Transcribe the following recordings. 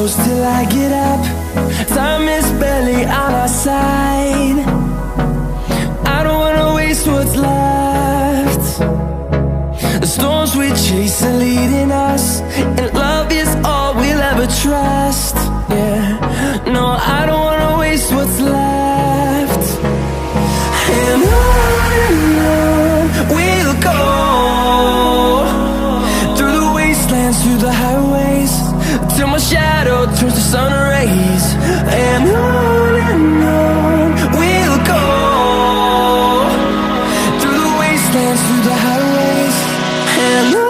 close till I get up. Time is barely on our side. I don't wanna waste what's left. The storms we chase are leading us, and love is all we'll ever trust. Yeah, no, I don't wanna waste what's left. And on we'll go, through the wastelands, through the highways, till my shadow turns to sun rays. And on we'll go, through the wastelands, through the highways, and on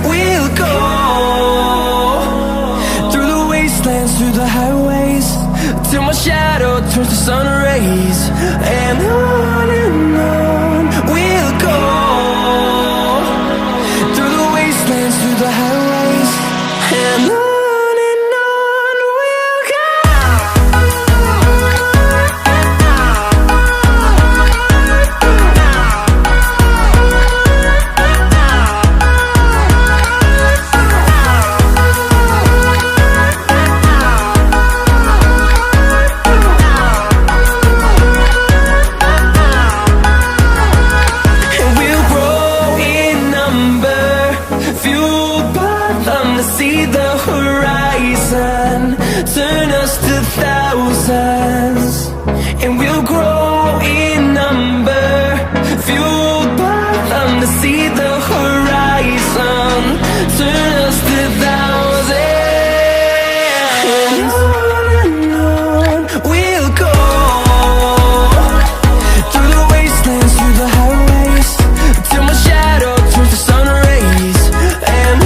we'll go. Through the highways, till my shadow turns to sun rays. And on we'll go, through the wastelands, through the highways, and on we'll go. See the horizon, turn us to thousands, and we'll grow in number, fueled by them. To see the horizon, turn us to thousands, and on we'll go, through the wastelands, through the highways, till my shadow turns to sun rays. And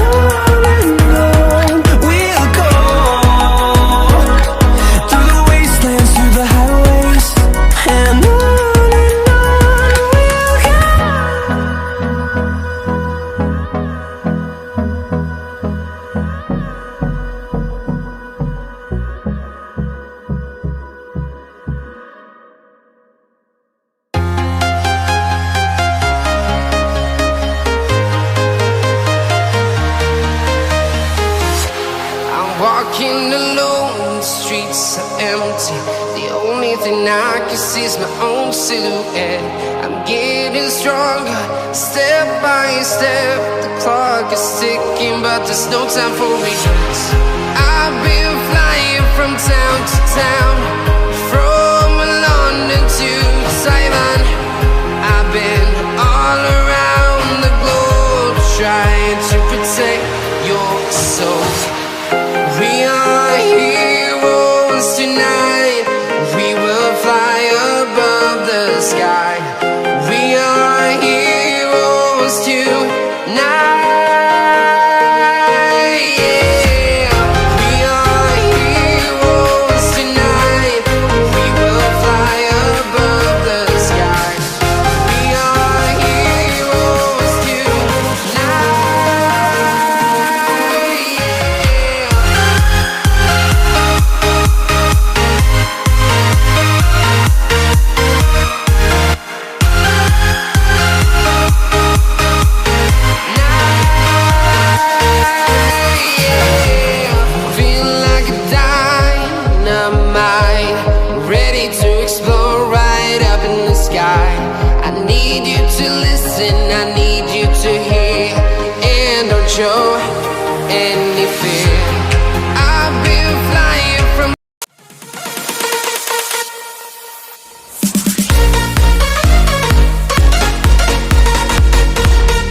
walking alone, the streets are empty. The only thing I can see is my own silhouette. I'm getting stronger, step by step. The clock is ticking, but there's no time for regrets. I've been flying from town to town, from London to Taiwan. I've been all around the globe, trying to protect your soul. We are heroes tonight. We will fly above the sky. We are heroes tonight. Yeah. We are heroes tonight. We will fly above the sky. We are heroes tonight. Yeah.